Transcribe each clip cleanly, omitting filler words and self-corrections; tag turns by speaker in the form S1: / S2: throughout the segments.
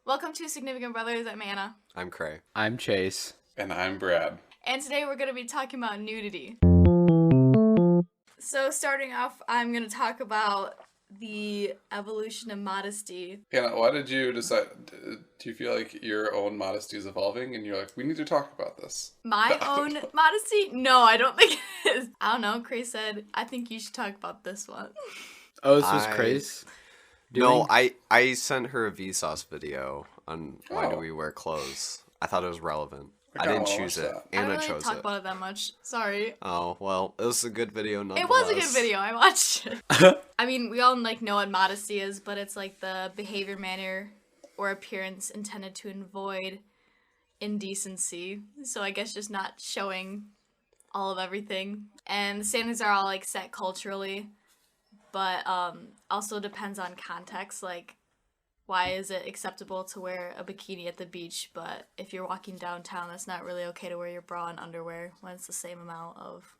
S1: Welcome to Significant Brothers. I'm Anna.
S2: I'm Kray.
S3: I'm Chase.
S4: And I'm Brad.
S1: And today we're going to be talking about nudity. So starting off, I'm going to talk about the evolution of modesty.
S4: Anna, why did you decide, do you feel like your own modesty is evolving and you're like, we need to talk about this?
S1: My own modesty? No, I don't think it is. I don't know. Kray said, I think you should talk about this one.
S3: Oh, this was Kray's?
S2: No, I sent her a Vsauce video on why do we wear clothes. I thought it was relevant. I didn't choose it.
S1: I
S2: Anna
S1: don't really
S2: chose
S1: talk
S2: it.
S1: about it that much. Sorry.
S2: Oh, well, it was a good video nonetheless.
S1: It was a good video. I watched it. I mean, we all know what modesty is, but it's like the behavior, manner, or appearance intended to avoid indecency. So I guess just not showing all of everything. And the standards are all like set culturally, but also depends on context. Like, why is it acceptable to wear a bikini at the beach, but if you're walking downtown, that's not really okay to wear your bra and underwear when it's the same amount of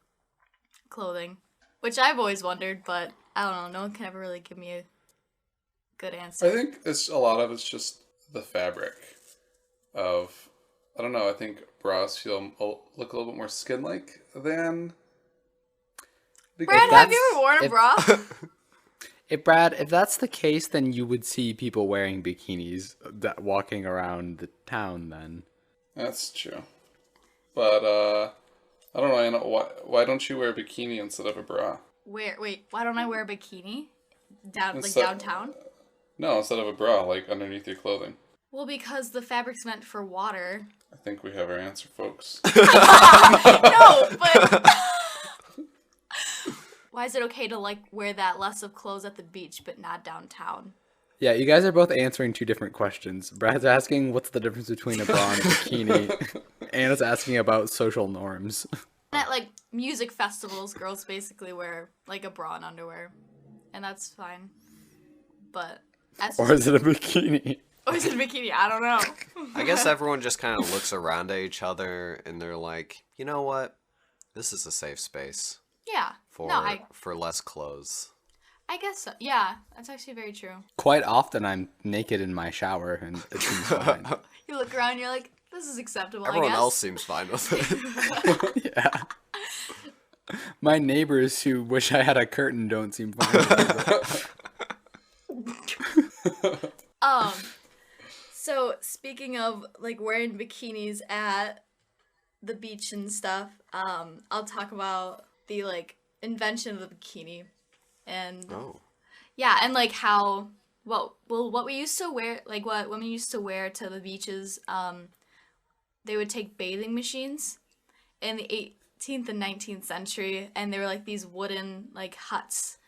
S1: clothing? Which I've always wondered, but I don't know. No one can ever really give me a good answer.
S4: I think a lot of it's just the fabric of, I don't know, I think bras look a little bit more skin-like than...
S1: Brad, have you ever worn a bra?
S3: Brad, if that's the case, then you would see people wearing bikinis walking around the town then.
S4: That's true. But, I don't know, Anna, why don't you wear a bikini instead of a bra?
S1: Wait, why don't I wear a bikini? Downtown?
S4: No, instead of a bra, like underneath your clothing.
S1: Well, because the fabric's meant for water.
S4: I think we have our answer, folks.
S1: No, but... Why is it okay to, wear that less of clothes at the beach, but not downtown?
S3: Yeah, you guys are both answering two different questions. Brad's asking what's the difference between a bra and a bikini. Anna's asking about social norms.
S1: At, music festivals, girls basically wear, a bra and underwear. And that's fine. But...
S3: Or is it a bikini?
S1: Or is it a bikini? I don't know.
S2: I guess everyone just kind of looks around at each other and they're like, you know what? This is a safe space.
S1: Yeah.
S2: For less clothes.
S1: I guess so. Yeah, that's actually very true.
S3: Quite often I'm naked in my shower and it seems fine.
S1: You look around and you're like, this is acceptable,
S2: Everyone
S1: I guess.
S2: else seems fine with it.
S3: Yeah. My neighbors who wish I had a curtain don't seem fine with it.
S1: So speaking of wearing bikinis at the beach and stuff, I'll talk about the invention of the bikini, and yeah, and how what we used to wear, what women used to wear to the beaches. They would take bathing machines in the 18th and 19th century, and they were these wooden huts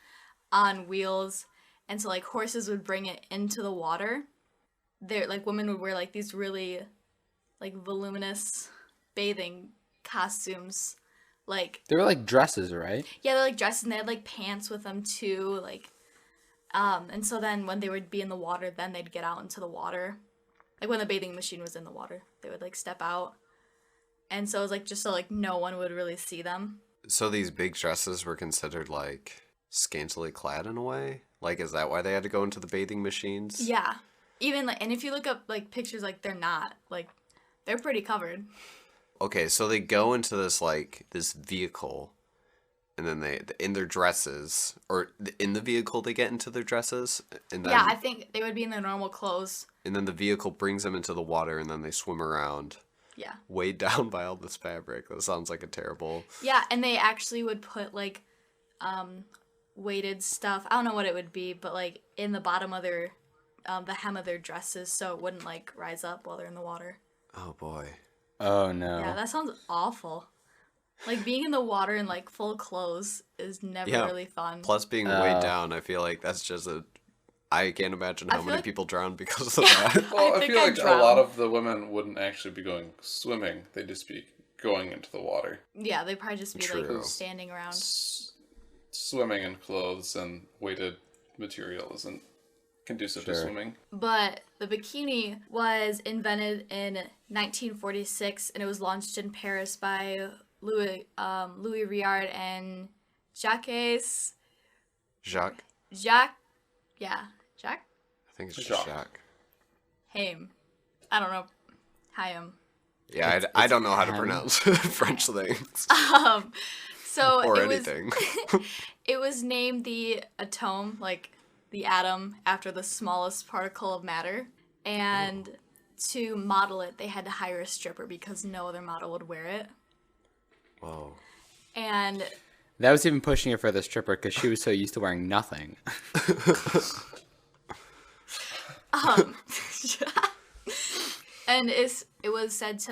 S1: on wheels, and so horses would bring it into the water. They're women would wear these really voluminous bathing costumes.
S3: They were dresses, right?
S1: Yeah, they're dresses, and they had pants with them too, and so then when they would be in the water, then they'd get out into the water. When the bathing machine was in the water, they would step out. And so it was just so no one would really see them.
S2: So these big dresses were considered scantily clad in a way? Is that why they had to go into the bathing machines?
S1: Yeah. Even and if you look up pictures, they're not. They're pretty covered.
S2: Okay, so they go into this this vehicle, and then they in their dresses, or in the vehicle they get into their dresses, and then
S1: I think they would be in their normal clothes.
S2: And then the vehicle brings them into the water, and then they swim around.
S1: Yeah. Weighed
S2: down by all this fabric. That sounds like a terrible.
S1: Yeah, and they actually would put weighted stuff. I don't know what it would be, but in the bottom of their the hem of their dresses, so it wouldn't rise up while they're in the water.
S2: Oh boy.
S3: Oh no.
S1: Yeah, that sounds awful. Being in the water in full clothes is never really fun.
S2: Plus being weighed down, I feel that's just I can't imagine how many people drown because of that.
S4: Well, I feel a lot of the women wouldn't actually be going swimming. They'd just be going into the water.
S1: Yeah, they'd probably just be
S2: True.
S1: standing around.
S4: Swimming in clothes and weighted material isn't conducive to swimming.
S1: But the bikini was invented in 1946, and it was launched in Paris by Louis Riard and Jacques.
S2: Jacques?
S1: Yeah. Jacques?
S2: I think it's just Jacques.
S1: Haim. I don't know. Haim.
S2: Yeah, I don't know how to pronounce French things
S1: So
S2: or
S1: it
S2: anything.
S1: it was named the atom, like the atom, after the smallest particle of matter. And to model it, they had to hire a stripper because no other model would wear it.
S2: Whoa.
S1: And
S3: That was even pushing it for the stripper because she was so used to wearing nothing.
S1: and it was said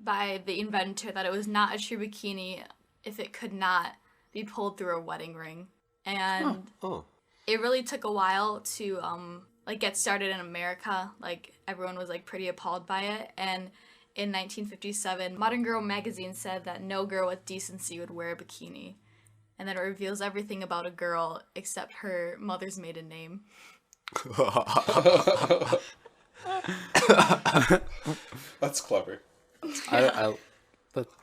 S1: by the inventor that it was not a true bikini if it could not be pulled through a wedding ring. And
S2: Oh.
S1: it really took a while to like get started in America. Like everyone was like pretty appalled by it. And in 1957, Modern Girl magazine said that no girl with decency would wear a bikini. And then it reveals everything about a girl except her mother's maiden name.
S4: That's clever.
S3: That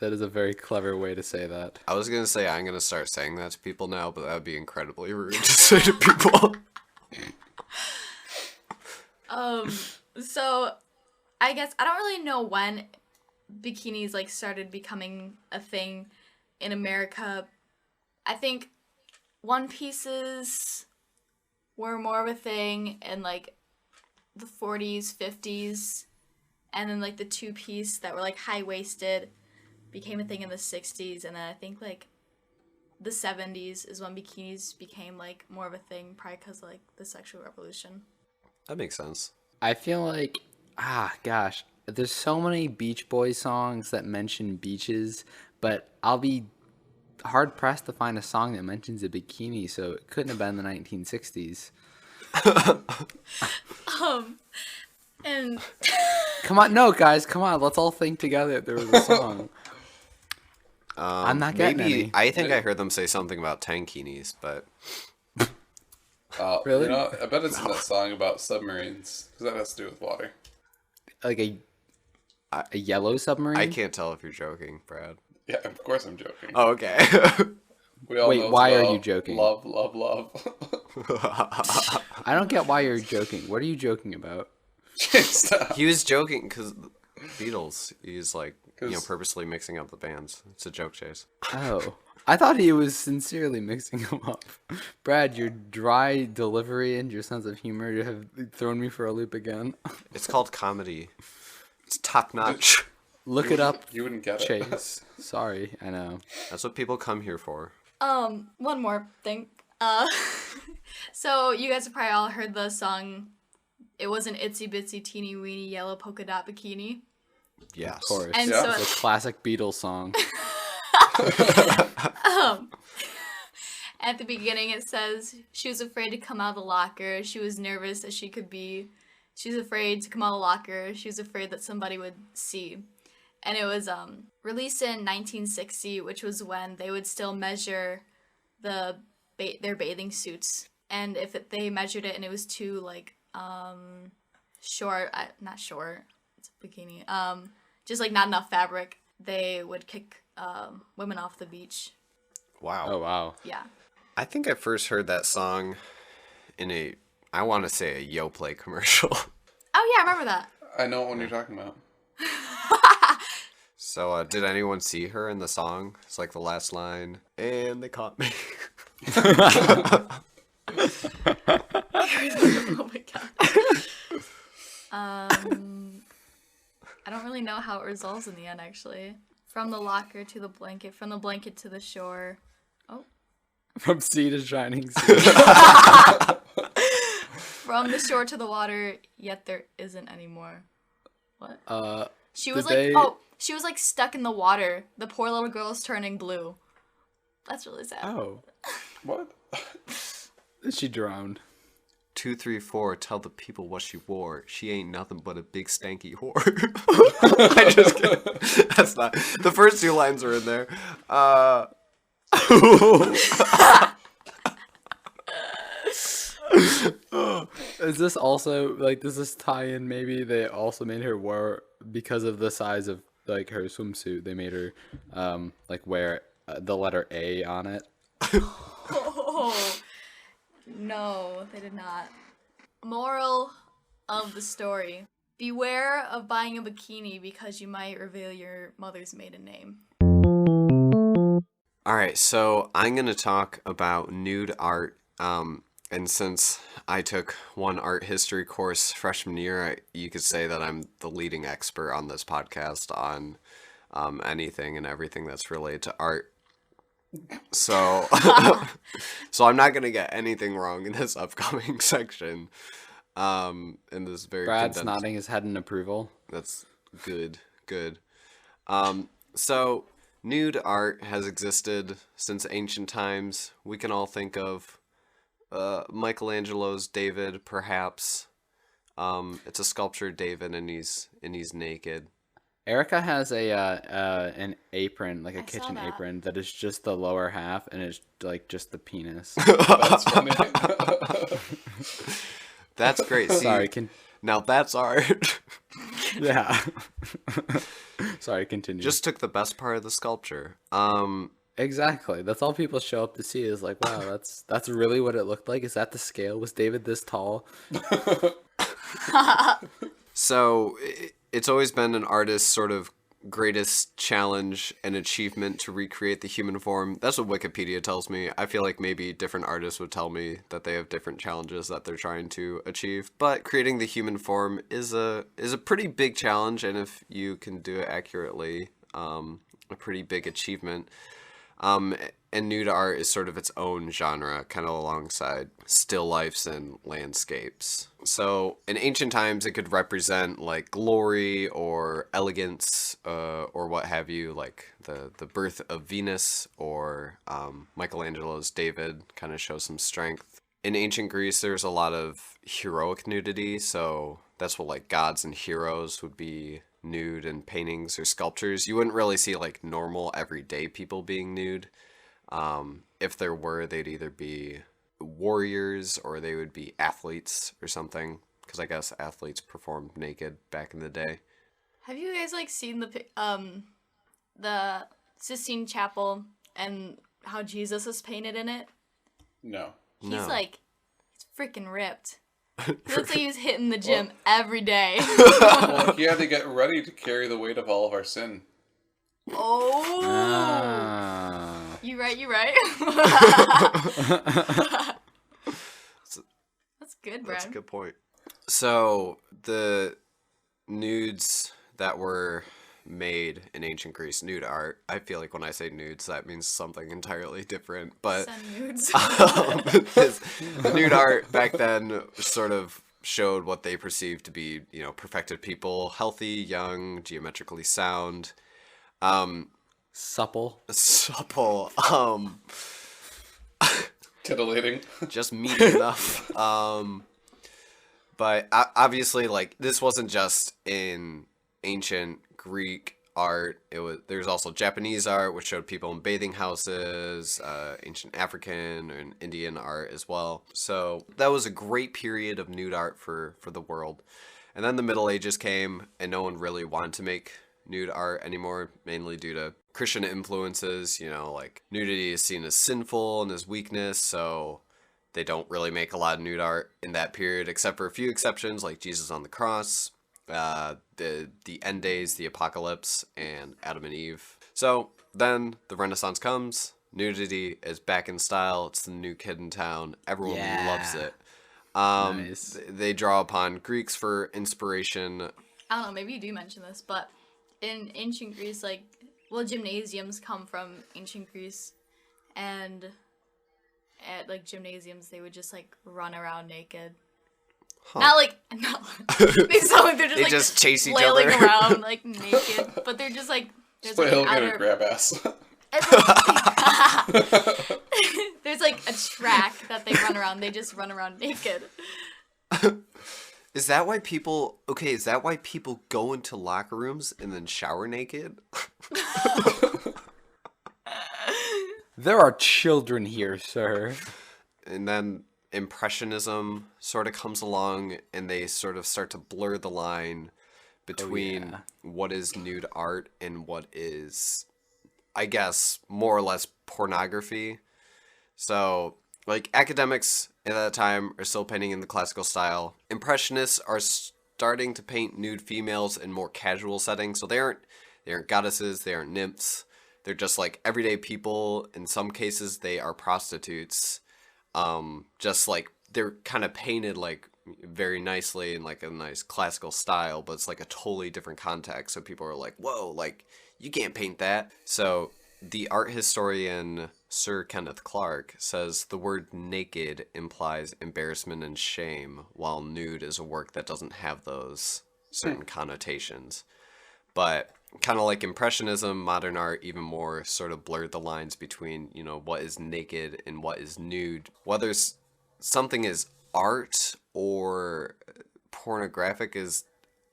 S3: is a very clever way to say that.
S2: I was gonna say I'm gonna start saying that to people now, but that would be incredibly rude to say to people.
S1: So I guess I don't really know when bikinis like started becoming a thing in America. I think one pieces were more of a thing in like the 40s, 50s, and then like the two-piece that were like high-waisted became a thing in the 60s, and then I think like the 70s is when bikinis became like more of a thing, probably because like the sexual revolution.
S2: That makes sense.
S3: I feel like, gosh, there's so many Beach Boys songs that mention beaches, but I'll be hard-pressed to find a song that mentions a bikini, so it couldn't have been the 1960s.
S1: And
S3: Come on, no, guys, come on, let's all think together if there was a song. I'm not getting any.
S2: I think I heard them say something about tankinis, but
S3: Really?
S4: You know, I bet it's in that song about submarines, because that has to do with water.
S3: Like a yellow submarine?
S2: I can't tell if you're joking, Brad.
S4: Yeah, of course I'm joking.
S2: Oh, okay.
S4: We all
S3: Wait,
S4: know
S3: why
S4: it's
S3: are
S4: about
S3: you joking?
S4: Love, love, love.
S3: I don't get why you're joking. What are you joking about?
S4: Stop.
S2: He was joking because Beatles. He's like,
S4: 'Cause-
S2: purposely mixing up the bands. It's a joke, Chase.
S3: Oh. I thought he was sincerely mixing them up. Brad, your dry delivery and your sense of humor have thrown me for a loop again.
S2: It's called comedy. It's top notch.
S3: Look it up,
S4: You wouldn't get it.
S3: Chase. Sorry, I know.
S2: That's what people come here for.
S1: one more thing. So you guys have probably all heard the song, it was an itsy bitsy teeny weeny yellow polka dot bikini.
S2: Yes.
S3: Of course.
S1: And
S4: Yeah.
S3: It's a classic Beatles song.
S1: At the beginning it says she was afraid to come out of the locker. She was nervous that she was afraid to come out of the locker. She was afraid that somebody would see. And it was released in 1960, which was when they would still measure their bathing suits. And if they measured it and it was too like short, not short, it's a bikini, just like not enough fabric, they would kick women off the beach.
S2: Wow.
S3: Oh, wow.
S1: Yeah.
S2: I think I first heard that song in I want to say a Yoplait commercial.
S1: Oh yeah, I remember that.
S4: I know what one you're talking about.
S2: So, did anyone see her in the song? It's like the last line, and they caught me.
S1: Oh my god. I don't really know how it resolves in the end, actually. From the locker to the blanket, from the blanket to the shore. Oh.
S3: From sea to shining sea.
S1: From the shore to the water, yet there isn't anymore. What? She was
S3: did
S1: like,
S3: they-
S1: she was like stuck in the water. The poor little girl is turning blue. That's really sad.
S3: Oh.
S4: What?
S3: She drowned.
S2: 2, 3, 4. Tell the people what she wore. She ain't nothing but a big stanky whore. I just kidding. That's not. The first two lines are in there.
S3: Is this also, like, does this tie in maybe they also made her wear, because of the size of, like, her swimsuit, they made her, like, wear the letter A on it?
S1: Oh, no, they did not. Moral of the story. Beware of buying a bikini because you might reveal your mother's maiden name.
S2: All right, so I'm going to talk about nude art. And since I took one art history course freshman year, you could say that I'm the leading expert on this podcast on anything and everything that's related to art. So, so I'm not going to get anything wrong in this upcoming section. In this very
S3: Brad's
S2: condensed...
S3: nodding his head in approval.
S2: That's good. So nude art has existed since ancient times. We can all think of Michelangelo's David, perhaps. It's a sculpture of David, and he's naked.
S3: Erica has an apron, like a
S1: I saw
S3: kitchen
S1: that.
S3: apron, that is just the lower half, and it's like just the penis.
S4: That's funny.
S2: That's great. See,
S3: Sorry,
S2: now that's art.
S3: yeah. Sorry, continue.
S2: Just took the best part of the sculpture.
S3: Exactly. That's all people show up to see is like, wow, that's really what it looked like. Is that the scale? Was David this tall?
S2: So it's always been an artist's sort of greatest challenge and achievement to recreate the human form. That's what Wikipedia tells me. I feel like maybe different artists would tell me that they have different challenges that they're trying to achieve. But creating the human form is a pretty big challenge, and if you can do it accurately, a pretty big achievement. And nude art is sort of its own genre, kind of alongside still lifes and landscapes. So in ancient times, it could represent like glory or elegance, or what have you, like the birth of Venus, or Michelangelo's David kind of shows some strength. In ancient Greece, there's a lot of heroic nudity, so that's what like gods and heroes would be nude in paintings or sculptures. You wouldn't really see like normal everyday people being nude. If there were, they'd either be warriors or they would be athletes or something, because I guess athletes performed naked back in the day.
S1: Have you guys like seen the Sistine Chapel and how Jesus is painted in it?
S4: No.
S1: He's
S2: No.
S1: like, he's freaking ripped. He looks like he's hitting the gym every day.
S4: Well, he had to get ready to carry the weight of all of our sin.
S1: Oh,
S3: Ah.
S1: you right. That's good, Brad.
S2: That's a good point. So the nudes that were made in ancient Greece, nude art, I feel like when I say nudes, that means something entirely different. But
S1: Send nudes.
S2: the nude art back then sort of showed what they perceived to be, perfected people, healthy, young, geometrically sound,
S3: Supple.
S2: supple,
S4: Titillating.
S2: just meaty enough. But obviously, like, this wasn't just in ancient Greek art. There's also Japanese art, which showed people in bathing houses, ancient African and Indian art as well. So that was a great period of nude art for the world. And then the Middle Ages came, and no one really wanted to make nude art anymore, mainly due to Christian influences. Like, nudity is seen as sinful and as weakness, so they don't really make a lot of nude art in that period, except for a few exceptions, like Jesus on the cross, the end days, the apocalypse, and Adam and Eve. So then the Renaissance comes. Nudity is back in style. It's the new kid in town. Everyone loves it.
S3: Nice.
S2: They draw upon Greeks for inspiration.
S1: I don't know, maybe you do mention this, but in ancient Greece, gymnasiums come from ancient Greece, and at gymnasiums they would just run around naked.
S2: Huh.
S1: Not they sound like they're just
S2: They just chase each
S1: flailing
S2: other.
S1: around naked, but they're just there's
S4: Play
S1: an
S4: he'll get a
S1: outer,
S4: grab ass.
S1: there's a track that they run around. They just run around naked.
S2: Is that why people go into locker rooms and then shower naked?
S3: There are children here, sir.
S2: And then Impressionism sort of comes along, and they sort of start to blur the line between what is nude art and what is, I guess, more or less pornography. So like academics at that time are still painting in the classical style. Impressionists are starting to paint nude females in more casual settings. So they aren't goddesses, they aren't nymphs. They're just like everyday people. In some cases, they are prostitutes. Just like they're kind of painted like very nicely in like a nice classical style, but it's like a totally different context. So people are like, whoa, like you can't paint that. So the art historian Sir Kenneth Clark says the word naked implies embarrassment and shame, while nude is a work that doesn't have those certain connotations. But kind of like Impressionism, modern art even more sort of blurred the lines between, you know, what is naked and what is nude. Whether something is art or pornographic is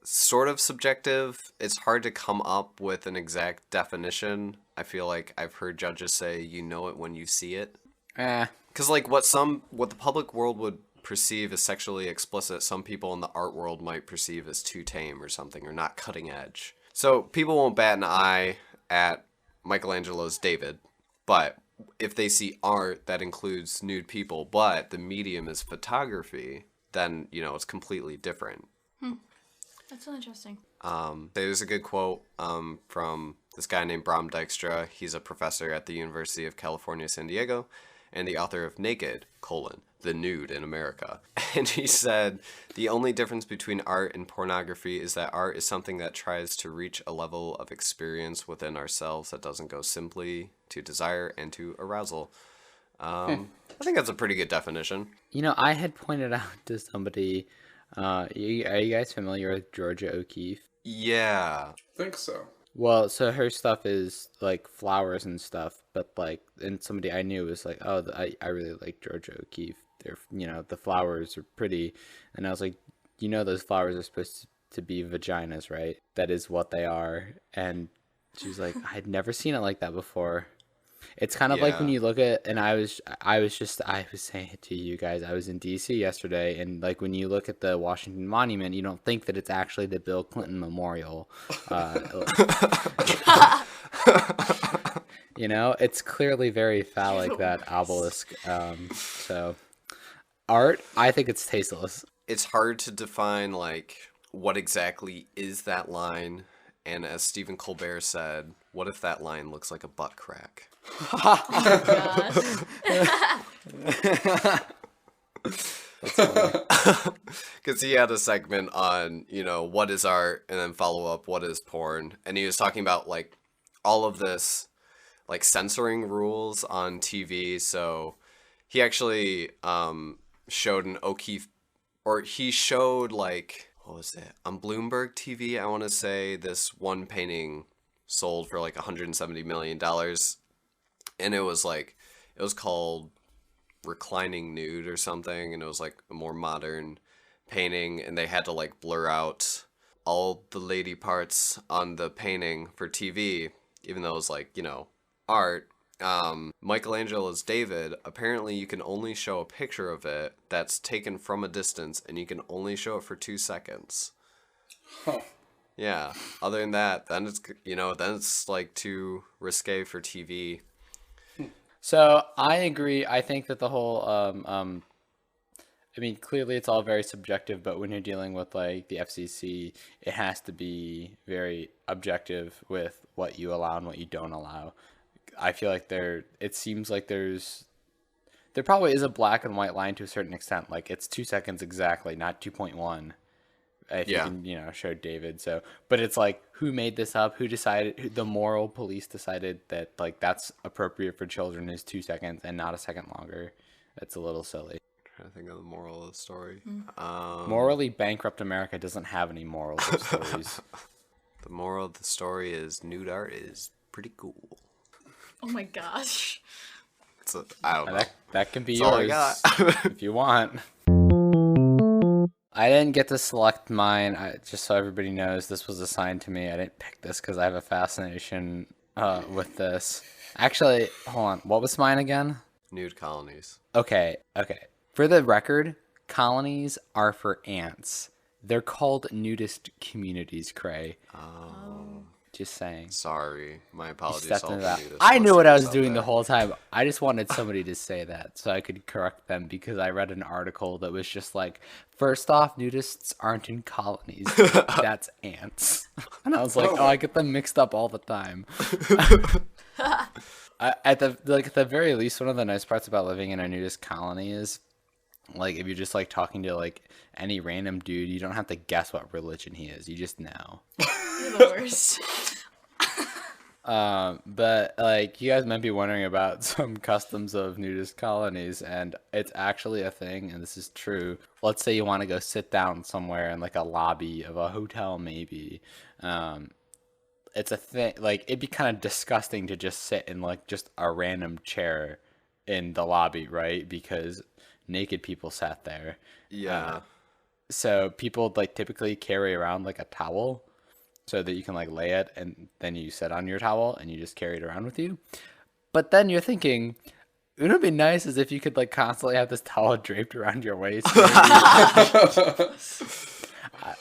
S2: sort of subjective. It's hard to come up with an exact definition. I feel like I've heard judges say you know it when you see it. Because like what the public world would perceive as sexually explicit, some people in the art world might perceive as too tame or something, or not cutting edge. So people won't bat an eye at Michelangelo's David, but if they see art that includes nude people, but the medium is photography, then, you know, it's completely different.
S1: That's so interesting.
S2: There's a good quote from this guy named Bram Dijkstra. He's a professor at the University of California, San Diego, and the author of Naked, the Nude in America. And he said, the only difference between art and pornography is that art is something that tries to reach a level of experience within ourselves that doesn't go simply to desire and to arousal. I think that's a pretty good definition.
S3: You know, I had pointed out to somebody, are you guys familiar with Georgia O'Keeffe?
S2: Yeah.
S4: I think so.
S3: Well, so her stuff is like flowers and stuff, but like, and somebody I knew was like, oh, I really like Georgia O'Keeffe. They're, you know, the flowers are pretty. And I was like, you know, those flowers are supposed to be vaginas, right? That is what they are. And she was like, I'd never seen it like that before. It's kind of like when you look at, and I was saying it to you guys, I was in DC yesterday, and like when you look at the Washington Monument, you don't think that it's actually the Bill Clinton Memorial. You know, it's clearly very phallic, that obelisk. So art, I think it's tasteless.
S2: It's hard to define like what exactly is that line, and as Stephen Colbert said, what if that line looks like a butt crack?
S1: Oh
S2: gosh. Because he had a segment on, you know, what is art, and then follow up, what is porn, and he was talking about like all of this like censoring rules on TV. So he actually showed an O'Keeffe, or he showed like, what was it, on Bloomberg TV, I want to say, this one painting sold for like $170 million, and it was called Reclining Nude or something, and it was like a more modern painting, and they had to like blur out all the lady parts on the painting for TV, even though it was like, you know, art. Michelangelo's David, apparently you can only show a picture of it that's taken from a distance, and you can only show it for 2 seconds.
S4: Huh.
S2: Yeah. Other than that, then it's, you know, then it's like too risque for TV.
S3: So I agree. I think that the whole, I mean, clearly it's all very subjective, but when you're dealing with like the FCC, it has to be very objective with what you allow and what you don't allow. I feel like it seems like there probably is a black and white line to a certain extent. Like it's 2 seconds exactly, not 2.1. If you can, you know, show David. So, but it's like, who made this up? Who decided? The moral police decided that like that's appropriate for children is 2 seconds and not a second longer. That's a little silly.
S2: I'm trying to think of the moral of the story.
S3: Morally bankrupt America doesn't have any morals or stories.
S2: The moral of the story is nude art is pretty cool.
S1: Oh my gosh.
S2: I don't know.
S3: That can be
S2: That's all I
S3: yours
S2: got.
S3: if you want. I didn't get to select mine. Just so everybody knows, this was assigned to me. I didn't pick this because I have a fascination with this. Actually, hold on. What was mine again?
S2: Nude colonies.
S3: Okay. For the record, colonies are for ants. They're called nudist communities, Kray.
S2: Oh.
S3: Just saying.
S2: Sorry, my
S3: You
S2: apologies.
S3: stepped
S2: to all
S3: into
S2: the
S3: that.
S2: nudists
S3: I knew what I was
S2: listeners out
S3: doing the
S2: there.
S3: whole time. I just wanted somebody to say that so I could correct them because I read an article that was just like, first off, nudists aren't in colonies. That's ants. And I was like, oh, I get them mixed up all the time. At the very least, one of the nice parts about living in a nudist colony is, like, if you're just like talking to like any random dude, you don't have to guess what religion he is. You just know.
S1: You're the worst.
S3: But like, you guys might be wondering about some customs of nudist colonies, and it's actually a thing, and this is true. Let's say you want to go sit down somewhere in like a lobby of a hotel, maybe. It's a thing. Like, it'd be kind of disgusting to just sit in like just a random chair in the lobby, right? Because naked people sat there.
S2: Yeah.
S3: So people like typically carry around like a towel so that you can like lay it and then you sit on your towel and you just carry it around with you. But then you're thinking, it would be nice as if you could like constantly have this towel draped around your waist.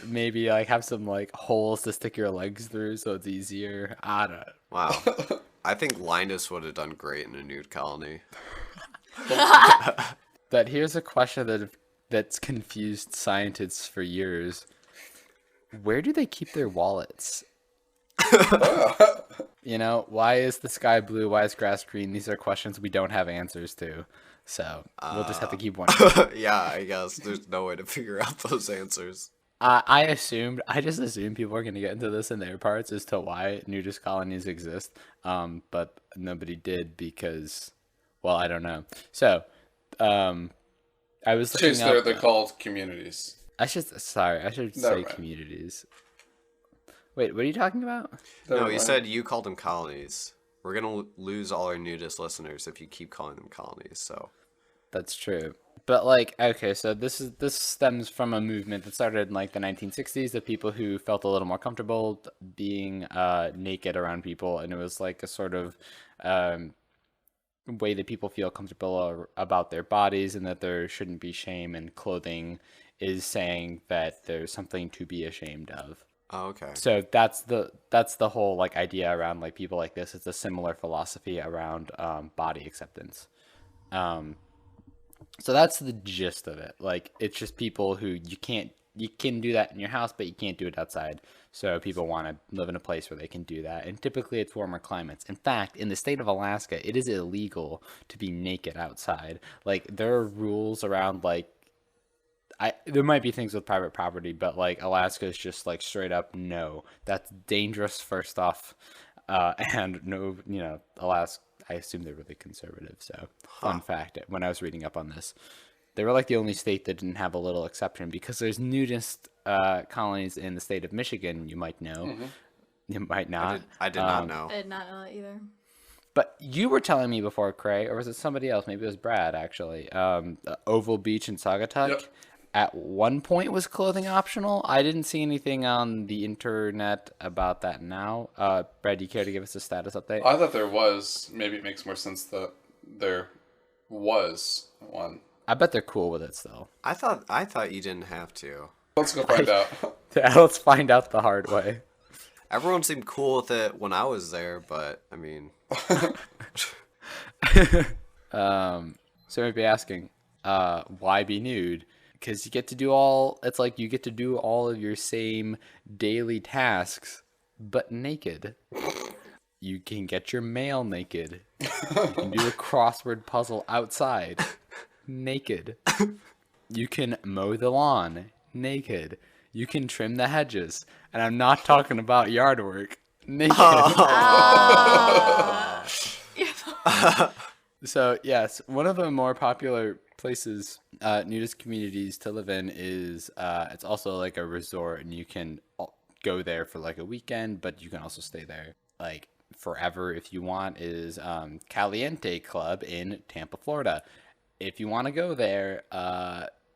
S3: Maybe like have some like holes to stick your legs through so it's easier. I don't know.
S2: Wow. I think Linus would have done great in a nude colony.
S3: But here's a question that's confused scientists for years. Where do they keep their wallets? You know, why is the sky blue? Why is grass green? These are questions we don't have answers to. So we'll just have to keep wondering.
S2: Yeah, I guess there's no way to figure out those answers.
S3: I just assumed people were going to get into this in their parts as to why nudist colonies exist. But nobody did because, well, I don't know. So, I was looking
S4: Chase,
S3: up.
S4: they're called communities.
S3: I should
S4: Never
S3: say
S4: mind.
S3: communities. Wait, what are you talking about?
S2: No,
S4: Never
S2: you
S4: mind.
S2: said you called them colonies. We're gonna lose all our nudist listeners if you keep calling them colonies. So
S3: That's true. But like, okay, so this stems from a movement that started in like the 1960s of people who felt a little more comfortable being naked around people, and it was like a sort of way that people feel comfortable about their bodies and that there shouldn't be shame, and clothing is saying that there's something to be ashamed of.
S2: oh, okay.
S3: So that's the whole like idea around like people like this. It's a similar philosophy around body acceptance. So that's the gist of it. Like, it's just people who you can do that in your house, but you can't do it outside. So people want to live in a place where they can do that. And typically it's warmer climates. In fact, in the state of Alaska, it is illegal to be naked outside. Like, there are rules around like, there might be things with private property, but like Alaska is just like straight up no. That's dangerous first off. And no, Alaska, I assume they're really conservative. So fun fact, when I was reading up on this, they were like the only state that didn't have a little exception, because there's nudist colonies in the state of Michigan. You might know, you might not.
S2: I did not know.
S1: I did not know that either.
S3: But you were telling me before, Kray, or was it somebody else? Maybe it was Brad, actually. Oval Beach in Saugatuck.
S4: Yep.
S3: At one point was clothing optional. I didn't see anything on the internet about that now. Brad, do you care to give us a status update?
S4: I thought there was. Maybe it makes more sense that there was one.
S3: I bet they're cool with it still.
S2: I thought you didn't have to.
S4: Let's go find out.
S3: Let's find out the hard way.
S2: Everyone seemed cool with it when I was there, but I mean,
S3: So you'd be asking, why be nude? Because you get to do all of your same daily tasks, but naked. You can get your mail naked. You can do a crossword puzzle outside, naked. You can mow the lawn, naked. You can trim the hedges. And I'm not talking about yard work. Naked. So, yes, one of the more popular places, nudist communities to live in is, it's also like a resort, and you can go there for like a weekend, but you can also stay there like forever if you want, is Caliente Club in Tampa, Florida. If you want to go there,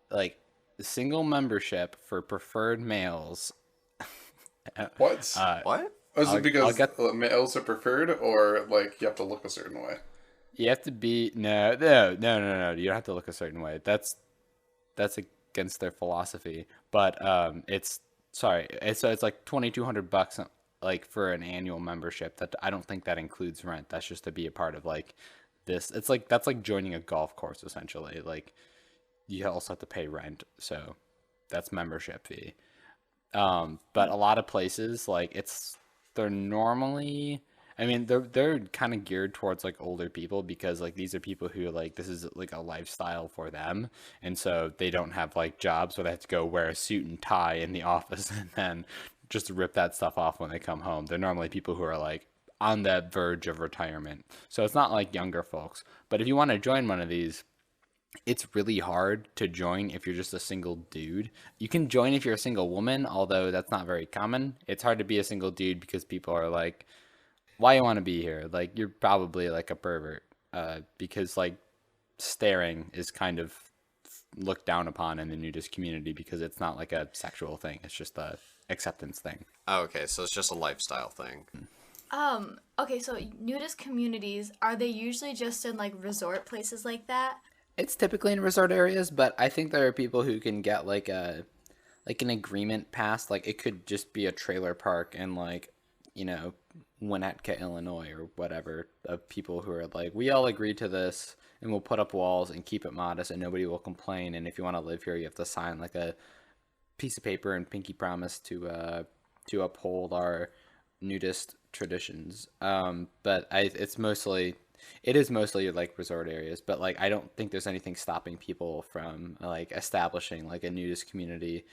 S3: like single membership for preferred males.
S4: What?
S2: what?
S4: Is
S3: I'll
S4: it because
S3: get-
S4: males are preferred, or like you have to look a certain way?
S3: You have to be no. You don't have to look a certain way. That's against their philosophy. But it's like $2,200 like for an annual membership. That I don't think that includes rent. That's just to be a part of like this. It's like that's like joining a golf course essentially. Like you also have to pay rent, so that's membership fee. But a lot of places like they're normally, I mean, they're kind of geared towards like older people because like these are people who like this is like a lifestyle for them, and so they don't have like jobs where they have to go wear a suit and tie in the office and then just rip that stuff off when they come home. They're normally people who are like on the verge of retirement, so it's not like younger folks. But if you want to join one of these, it's really hard to join if you're just a single dude. You can join if you're a single woman, although that's not very common. It's hard to be a single dude because people are like, why you want to be here? Like, you're probably like a pervert, because like staring is kind of looked down upon in the nudist community because it's not like a sexual thing. It's just a acceptance thing.
S2: Oh, okay, so it's just a lifestyle thing.
S1: Okay, so nudist communities, are they usually just in like resort places like that?
S3: It's typically in resort areas, but I think there are people who can get like an agreement passed. Like it could just be a trailer park in like, you know, Winnetka, Illinois or whatever, of people who are like, we all agree to this and we'll put up walls and keep it modest and nobody will complain. And if you want to live here, you have to sign like a piece of paper and pinky promise to uphold our nudist traditions. But it is mostly like resort areas, but like I don't think there's anything stopping people from like establishing like a nudist community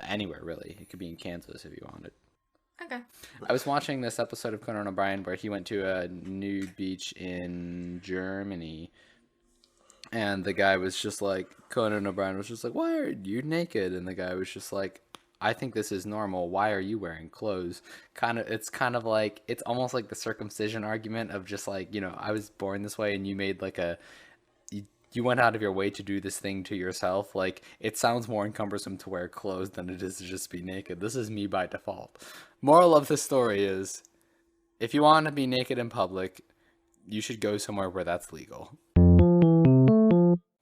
S3: anywhere really. It could be in Kansas if you wanted.
S1: Okay.
S3: I was watching this episode of Conan O'Brien where he went to a nude beach in Germany, and the guy was just like, Conan O'Brien was just like, why are you naked? And the guy was just like, I think this is normal. Why are you wearing clothes? It's kind of like, it's almost like the circumcision argument of just like, you know, I was born this way and you made like you went out of your way to do this thing to yourself. Like, it sounds more cumbersome to wear clothes than it is to just be naked. This is me by default. Moral of the story is, if you want to be naked in public, you should go somewhere where that's legal.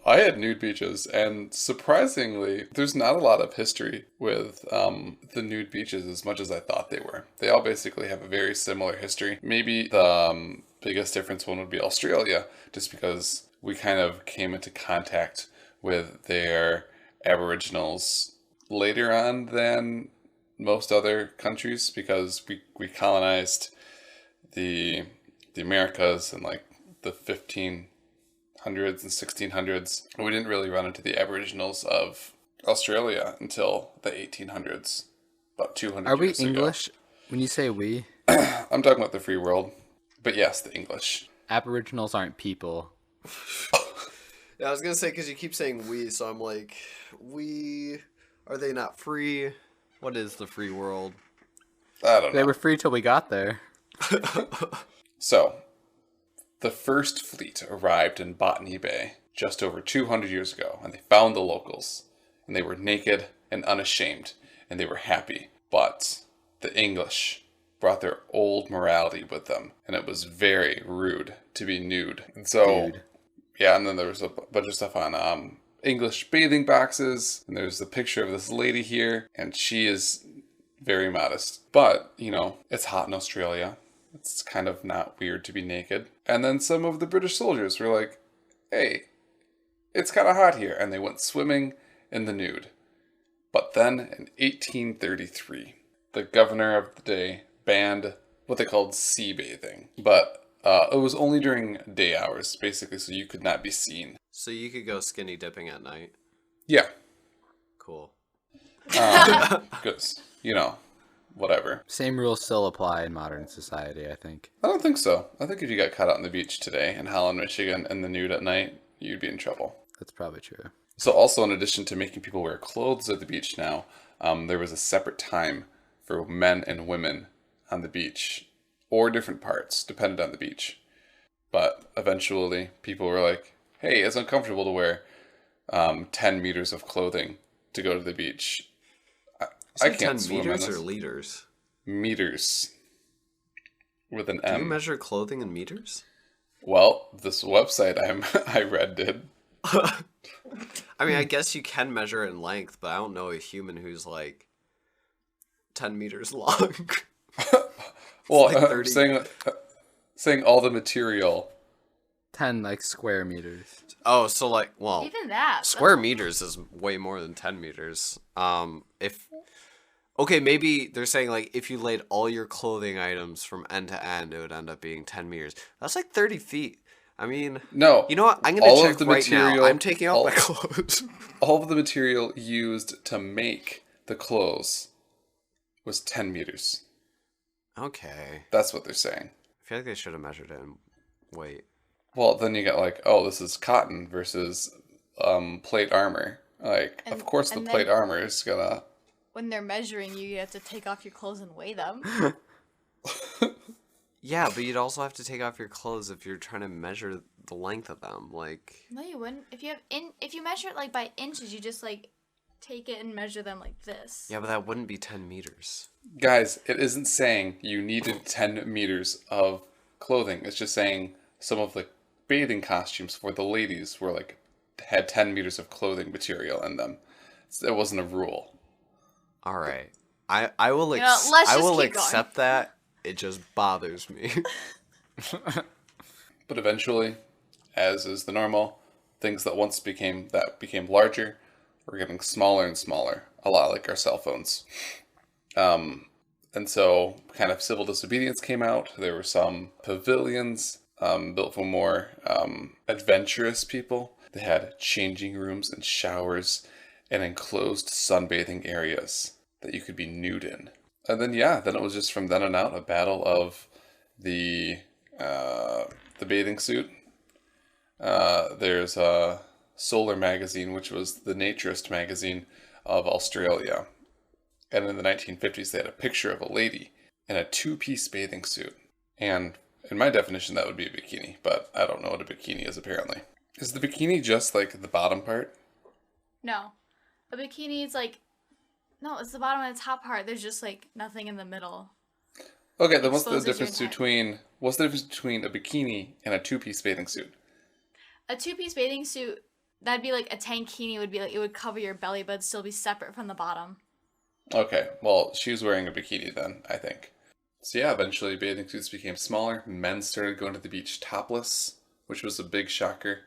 S4: I had nude beaches, and surprisingly, there's not a lot of history with the nude beaches as much as I thought they were. They all basically have a very similar history. Maybe the biggest difference one would be Australia, just because we kind of came into contact with their Aboriginals later on than most other countries, because we colonized the Americas in like the 1500s and 1600s. We didn't really run into the Aboriginals of Australia until the 1800s, about 200
S3: Are we
S4: years
S3: English
S4: ago.
S3: when you say we?
S4: I'm talking about the free world, but yes, the English.
S3: Aboriginals aren't people.
S2: Yeah, I was gonna say, because you keep saying we, so I'm like, are they not free? What is the free world?
S4: I don't know.
S3: They were free till we got there.
S4: So, the first fleet arrived in Botany Bay just over 200 years ago, and they found the locals, and they were naked and unashamed, and they were happy. But the English brought their old morality with them, and it was very rude to be nude. And so,
S3: Dude.
S4: yeah, and then there was a bunch of stuff on English bathing boxes, and there's the picture of this lady here, and she is very modest. But, you know, it's hot in Australia. It's kind of not weird to be naked. And then some of the British soldiers were like, hey, it's kind of hot here. And they went swimming in the nude. But then in 1833, the governor of the day banned what they called sea bathing. But it was only during day hours, basically, so you could not be seen.
S2: So you could go skinny dipping at night.
S4: Yeah.
S2: Cool.
S4: Because, you know, whatever.
S3: Same rules still apply in modern society, I think.
S4: I don't think so. I think if you got caught out on the beach today in Holland, Michigan, in the nude at night, you'd be in trouble.
S3: That's probably true.
S4: So also, in addition to making people wear clothes at the beach now, there was a separate time for men and women on the beach, or different parts, depended on the beach. But eventually, people were like, hey, it's uncomfortable to wear 10 meters of clothing to go to the beach. I can't
S2: 10
S4: swim
S2: meters
S4: in this.
S2: or liters?
S4: Meters. With an
S2: Do
S4: M.
S2: you measure clothing in meters?
S4: Well, this website I read did.
S2: I mean, I guess you can measure it in length, but I don't know a human who's like 10 meters long.
S4: Well,
S2: like 30.
S4: saying all the material.
S3: 10 like square meters.
S2: Oh, so like, well,
S1: Even that.
S2: square meters is way more than 10 meters. Okay, maybe they're saying like if you laid all your clothing items from end to end, it would end up being 10 meters. That's like 30 feet. I mean,
S4: No.
S2: You know what? I'm going to check right now. I'm taking off my clothes.
S4: All of the material used to make the clothes was 10 meters.
S2: Okay.
S4: That's what they're saying.
S2: I feel like they should have measured it in weight.
S4: Well, then you got like, oh, this is cotton versus plate armor. Like, of course the plate armor is gonna...
S1: When they're measuring you, you have to take off your clothes and weigh them.
S2: Yeah, but you'd also have to take off your clothes if you're trying to measure the length of them. Like,
S1: No, you wouldn't. If you measure it like by inches, you just like take it and measure them like this.
S2: yeah, but that wouldn't be 10 meters.
S4: Guys, it isn't saying you needed 10 meters of clothing. It's just saying some of the bathing costumes for the ladies were like, had 10 meters of clothing material in them. It wasn't a rule.
S2: All right. I will
S1: let's
S2: I
S1: just
S2: will
S1: keep
S2: accept that. It just bothers me.
S4: But eventually, as is the normal, things that once became larger were getting smaller and smaller, a lot like our cell phones. And so kind of civil disobedience came out. There were some pavilions built for more adventurous people. They had changing rooms and showers and enclosed sunbathing areas that you could be nude in. And then, then it was just from then on out a battle of the bathing suit. There's a Solar magazine, which was the Naturist magazine of Australia. And in the 1950s, they had a picture of a lady in a two-piece bathing suit. And in my definition, that would be a bikini, but I don't know what a bikini is, apparently. Is the bikini just like the bottom part?
S1: No. A bikini is like... No, it's the bottom and the top part. There's just like nothing in the middle.
S4: Okay, then what's the difference between a bikini and a two-piece bathing suit?
S1: A two-piece bathing suit, that'd be like a tankini, would be like, it would cover your belly, but it'd still be separate from the bottom.
S4: Okay, well, she was wearing a bikini then, I think. So yeah, eventually bathing suits became smaller. Men started going to the beach topless, which was a big shocker.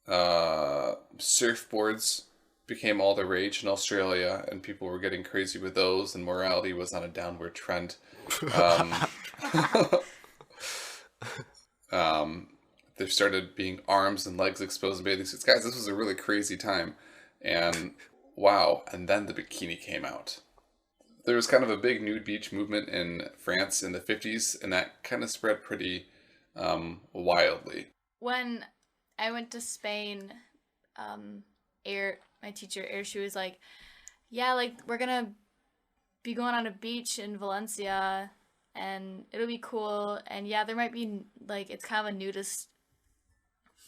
S4: Surfboards became all the rage in Australia, and people were getting crazy with those, and morality was on a downward trend. There started being arms and legs exposed in bathing suits. Guys, this was a really crazy time. And wow, and then the bikini came out. There was kind of a big nude beach movement in France in the 50s, and that kind of spread pretty wildly.
S1: When I went to Spain, my teacher, she was like, yeah, like, we're gonna be going on a beach in Valencia, and it'll be cool, and yeah, there might be, like, it's kind of a nudist,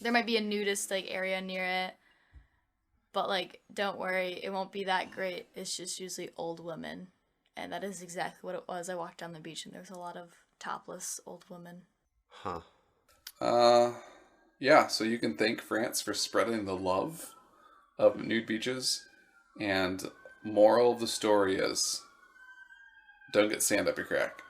S1: there might be a nudist, like, area near it, but, like, don't worry, it won't be that great, it's just usually old women, and that is exactly what it was. I walked down the beach, and there was a lot of topless old women.
S2: Huh.
S4: Yeah, so you can thank France for spreading the love of nude beaches, and moral of the story is, don't get sand up your crack.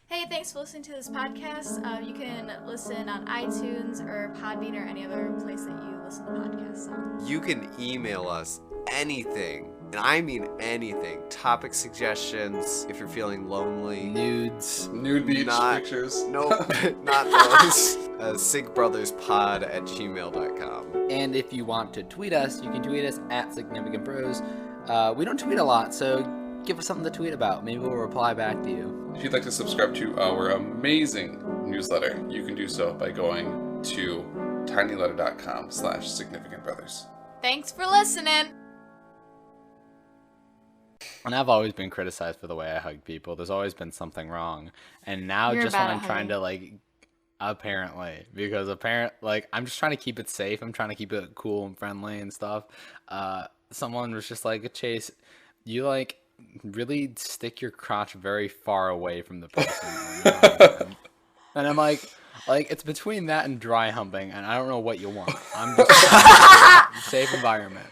S1: Hey, thanks for listening to this podcast. You can listen on iTunes or Podbean or any other place that you listen to podcasts on.
S2: You can email us anything, and I mean anything. Topic suggestions, if you're feeling lonely.
S3: Nudes.
S4: Nude beach pictures.
S2: Nope, not those. SyncBrothersPod@gmail.com.
S3: And if you want to tweet us, you can tweet us at Significant Bros. We don't tweet a lot, so give us something to tweet about. Maybe we'll reply back to you.
S4: If you'd like to subscribe to our amazing newsletter, you can do so by going to tinyletter.com/significantbrothers.
S1: Thanks for listening!
S3: And I've always been criticized for the way I hug people. There's always been something wrong. And now
S1: You're
S3: just
S1: bad
S3: when
S1: at
S3: I'm trying
S1: hugging.
S3: to, like, apparently, because I'm just trying to keep it safe. I'm trying to keep it cool and friendly and stuff. Someone was just like, Chase, you, like, really stick your crotch very far away from the person. And I'm like, it's between that and dry humping, and I don't know what you want. I'm just safe environment.